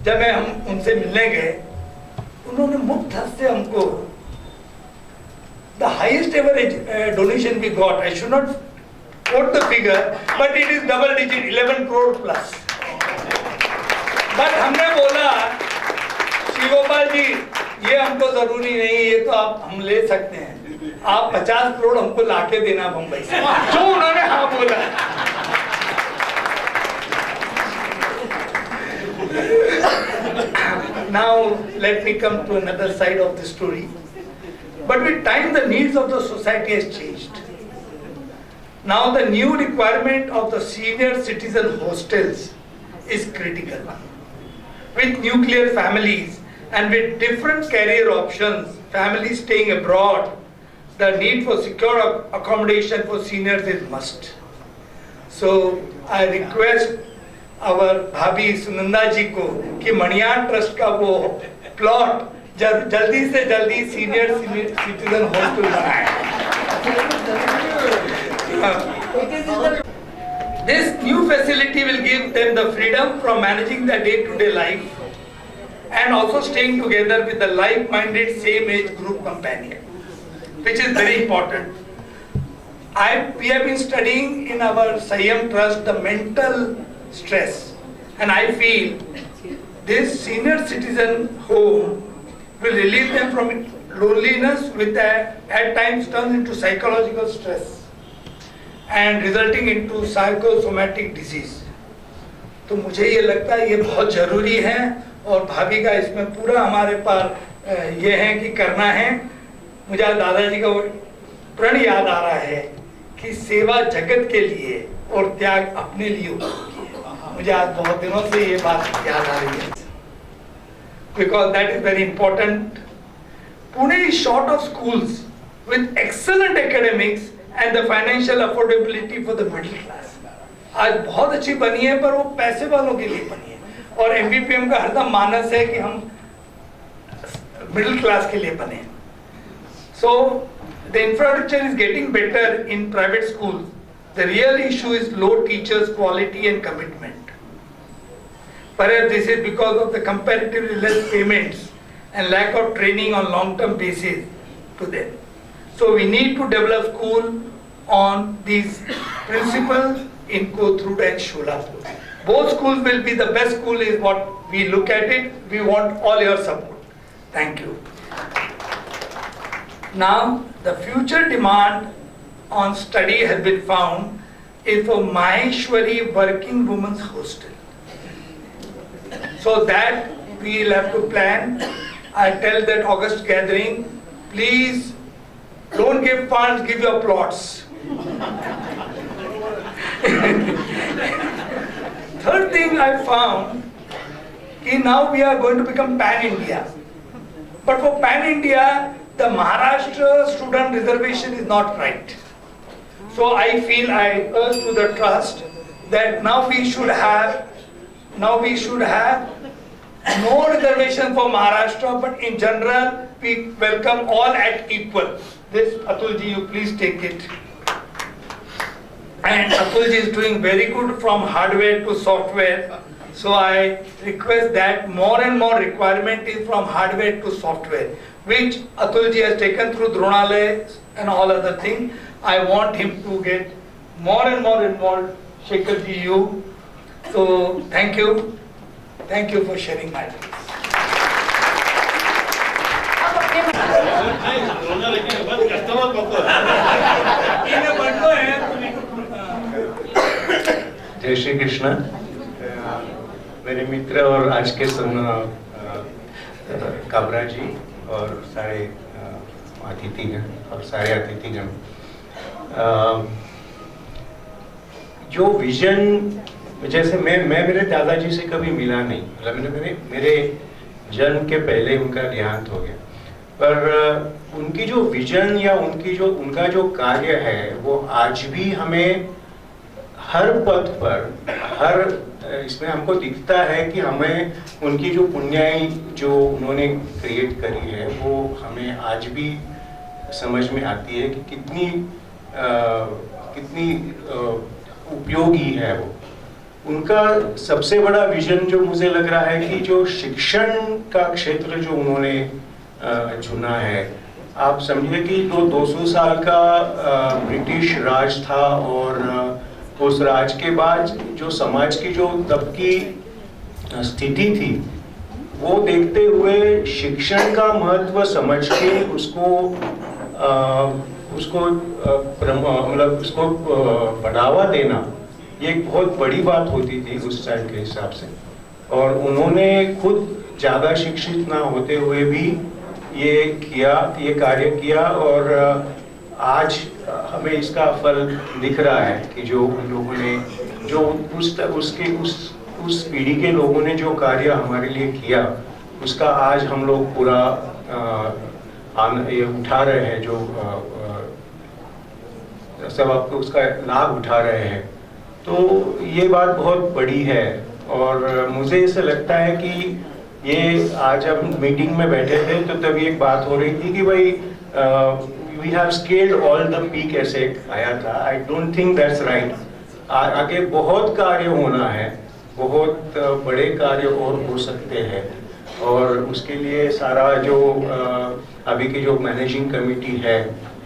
जब हम उनसे मिलने गए, उन्होंने मुफ्त हस्त से हमको the highest ever donation we got, I should not quote the figure, but it is double digit, 11 crore plus. But हमने बोला, श्री गोपाल जी, ये हमको जरूरी नहीं, ये तो हम ले सकते हैं, आप 50 करोड़ हमको लाके देना मुंबई से। जो उन्होंने हाँ बोला। Now let me come to another side of the story. But with time, the needs of the society has changed. Now the new requirement of the senior citizen hostels is critical. With nuclear families and with different career options, families staying abroad, the need for secure accommodation for seniors is must. So I request our भाभी सुनंदा जी को कि Maniyar trust का वो plot जल्दी से जल्दी senior citizen hostel बनाए। This new facility will give them the freedom from managing their day-to-day life and also staying together with the like-minded same-age group companion, which is very important. We have been studying in our Sayam Trust the mental stress, and I feel this senior citizen home will relieve them from loneliness, with at times turns into psychological stress and resulting into psychosomatic disease. तो मुझे ये लगता है ये बहुत जरूरी है और भाभी का इसमें पूरा हमारे पास ये है कि करना है। मुझे आज दादाजी का प्रण याद आ रहा है कि सेवा जगत के लिए और त्याग अपने लिए होती है। मुझे आज बहुत दिनों से ये बात याद आ रही है, because that is very important. Pune is short of schools with excellent academics and the financial affordability for the middle class. आज बहुत अच्छी बनी है पर वो पैसे वालों के लिए बनी है, और MBPM का हरदम मानस है कि हम मिडिल क्लास के लिए बने। So the infrastructure is getting better in private schools. The real issue is low teachers' quality and commitment. Perhaps this is because of the comparatively less payments and lack of training on long-term basis to them. So we need to develop school on these principles in Kothurud and Sholapur. Both schools will be the best school is what we look at it. We want all your support. Thank you. Now the future demand on study has been found is for Maheshwari Working Women's Hostel. So that we will have to plan. I tell that August gathering, please don't give funds, give your plots. Third thing I found, now we are going to become pan-India. But for pan-India, the Maharashtra student reservation is not right. So I feel, I urge to the trust that now we should have no reservation for Maharashtra, but in general we welcome all at equal. This Atulji, you please take it. And Atulji is doing very good from hardware to software. So I request that more and more requirement is from hardware to software, which Atulji has taken through Dronalaya and all other things. I want him to get more and more involved. Shekharji, you. So thank you. Thank you for sharing my views. Customer जय श्री कृष्ण। मेरे मित्र और आज के काबरा जी और सारे अतिथिगण और सारे अतिथिगण, जो विजन, जैसे मैं मेरे दादाजी से कभी मिला नहीं, मतलब मेरे जन्म के पहले उनका देहांत हो गया, पर उनकी जो विजन या उनका जो कार्य है वो आज भी हर पद पर, हर इसमें हमको दिखता है कि हमें उनकी जो पुण्याई जो उन्होंने क्रिएट करी है वो हमें आज भी समझ में आती है कि कितनी उपयोगी है वो। उनका सबसे बड़ा विजन जो मुझे लग रहा है कि जो शिक्षण का क्षेत्र जो उन्होंने चुना है, आप समझिए कि जो 200 साल का ब्रिटिश राज था और उस राज के बाद जो समाज की जो तब की स्थिति थी वो देखते हुए शिक्षण का महत्व समझ के उसको बढ़ावा देना ये एक बहुत बड़ी बात होती थी उस टाइम के हिसाब से। और उन्होंने खुद ज़्यादा शिक्षित ना होते हुए भी ये कार्य किया और आज हमें इसका फल दिख रहा है कि जो उन लोगों ने जो उस पीढ़ी के लोगों ने जो कार्य हमारे लिए किया उसका आज हम लोग पूरा ये उठा रहे हैं, जो सब आपको उसका लाभ उठा रहे हैं। तो ये बात बहुत बड़ी है और मुझे ऐसा लगता है कि ये आज हम मीटिंग में बैठे थे तो तभी एक बात हो रही थी कि भाई we have scaled all the peak ऐसे आया था। I don't think that's right। आगे बहुत कार्य होना है, बहुत बड़े कार्य और हो सकते हैं और उसके लिए सारा जो अभी की जो मैनेजिंग कमेटी है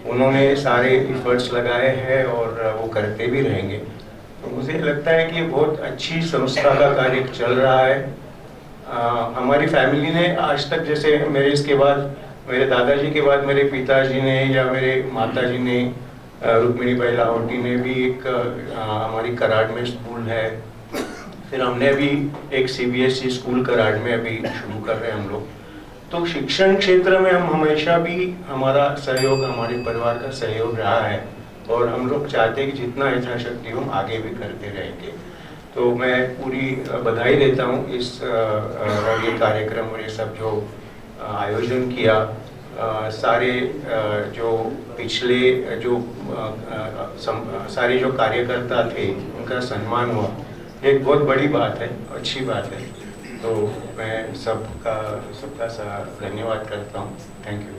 उन्होंने सारे एफर्ट्स लगाए हैं और वो करते भी रहेंगे। तो मुझे लगता है कि ये बहुत अच्छी संस्था का कार्य चल रहा है। हमारी फैमिली ने आज तक, जैसे मेरे इसके बाद मेरे दादाजी के बाद मेरे पिताजी ने या मेरे माताजी ने, रुक्मिणी बाई लाहौटी ने भी एक हमारी कराड़ में स्कूल है, फिर हमने अभी एक CBSE स्कूल कराड़ में अभी शुरू कर रहे हैं हम लोग। तो शिक्षण क्षेत्र में हम हमेशा भी हमारा सहयोग, हमारे परिवार का सहयोग रहा है और हम लोग चाहते हैं कि जितना यथाशक्ति हो हम आगे भी करते रहेंगे। तो मैं पूरी बधाई देता हूँ इस ये कार्यक्रम और ये सब जो आयोजन किया। सारे जो पिछले जो सारे जो कार्यकर्ता थे उनका सम्मान हुआ, एक बहुत बड़ी बात है, अच्छी बात है। तो मैं सबका धन्यवाद करता हूँ। Thank you.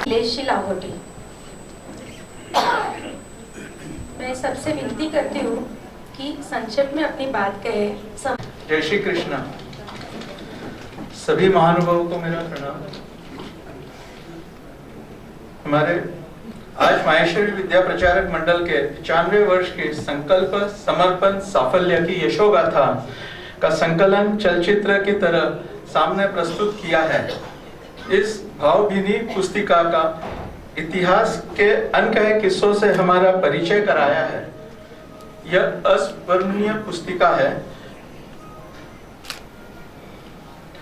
लेशी लाहोटी, मैं सबसे विनती करती हूँ कि संक्षेप में अपनी बात कहे। जय श्री कृष्ण। सभी महानुभावों को मेरा प्रणाम। हमारे आज माहेश्वरी विद्या प्रचारक मंडल के 95वें वर्ष के संकल्प समर्पण साफल्य की यशोगाथा का संकलन चलचित्र की तरह सामने प्रस्तुत किया है। इस भावभीनी पुस्तिका का इतिहास के अनकहे किस्सों से हमारा परिचय कराया है। यह अस्मरणीय पुस्तिका है।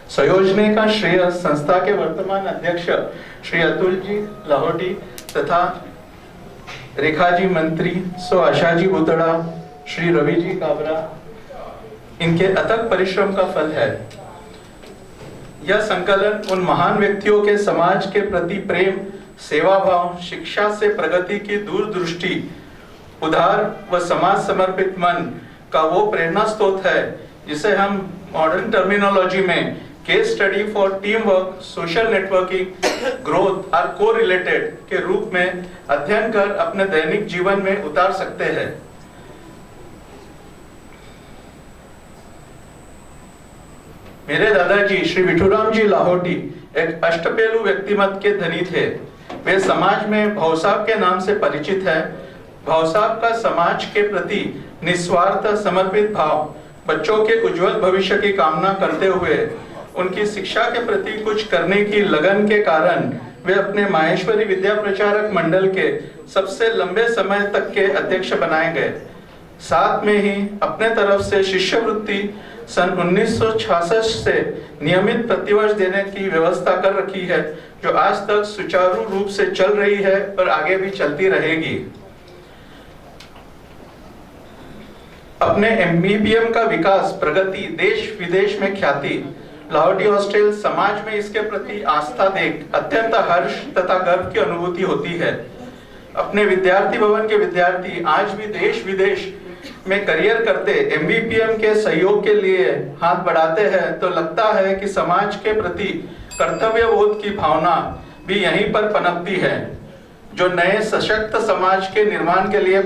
संयोजने का श्रेय संस्था के वर्तमान अध्यक्ष श्री अतुल जी लाहोटी तथा रेखा जी मंत्री, सो आशा जी बुतड़ा, श्री रवि जी काबरा, इनके अथक परिश्रम का फल है। यह संकलन उन महान व्यक्तियों के समाज के प्रति प्रेम, सेवा भाव, शिक्षा से प्रगति की दूरदृष्टि, उदार व समाज समर्पित मन का वो प्रेरणा स्रोत है जिसे हम मॉडर्न टर्मिनोलॉजी में case study for team work, social networking, growth आर को रिलेटेड के रूप में अध्ययन कर अपने दैनिक जीवन में उतार सकते हैं। मेरे दादाजी श्री विठुराम जी लाहोटी एक अष्टपेलू व्यक्तिमत के धनी थे। वे समाज में भाऊ साहब के नाम से परिचित है। भाऊ साहब का समाज के प्रति निस्वार्थ समर्पित भाव, बच्चों के उज्जवल भविष्य की कामना करते हुए उनकी शिक्षा के प्रति कुछ करने की लगन के कारण वे अपने माहेश्वरी विद्या प्रचारक मंडल के सबसे लंबे समय तक के अध्यक्ष बनाए गए। साथ में ही अपने तरफ से शिष्यवृत्ति सन 1966 से नियमित प्रतिवर्ष देने की व्यवस्था कर रखी है, जो आज तक सुचारू रूप से चल रही है और आगे भी चलती रहेगी। अपने MBBM का विकास, प्रगति, देश विदेश में ख्याति, लाहौटी हॉस्टल समाज में इसके प्रति आस्था देख अत्यंत हर्ष तथा गर्व की अनुभूति होती है। अपने विद्यार्थी भवन के विद्यार्थी आज भी देश विदेश में करियर करते MBPM के सहयोग के लिए हाथ बढ़ाते हैं, तो लगता है कि समाज के प्रति कर्तव्यबोध की भावना भी यहीं पर पनपती है, जो नए सशक्त समाज के निर्माण के लिए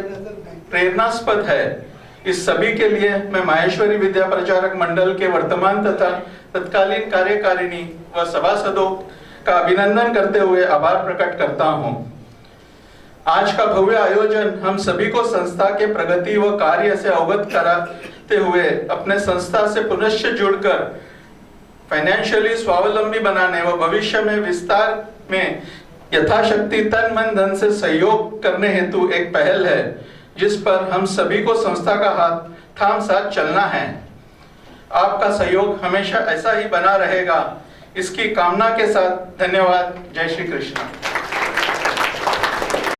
प्रेरणास्पद है। इस सभी के लिए मैं माहेश्वरी विद्या प्रचारक मंडल के वर्तमान तथा तत्कालीन कार्यकारिणी व सभासदों का अभिनंदन करते हुए आभार प्रकट करता हूं। आज का भव्य आयोजन हम सभी को संस्था के प्रगति व कार्य से अवगत कराते हुए अपने संस्था से पुनश्च जुड़कर फाइनेंशियली स्वावलंबी बनाने व भविष्य में विस्तार में यथाशक्ति तन मन धन से सहयोग करने हेतु एक पहल है, जिस पर हम सभी को संस्था का हाथ थाम साथ चलना है। आपका सहयोग हमेशा ऐसा ही बना रहेगा, इसकी कामना के साथ धन्यवाद। जय श्री कृष्ण।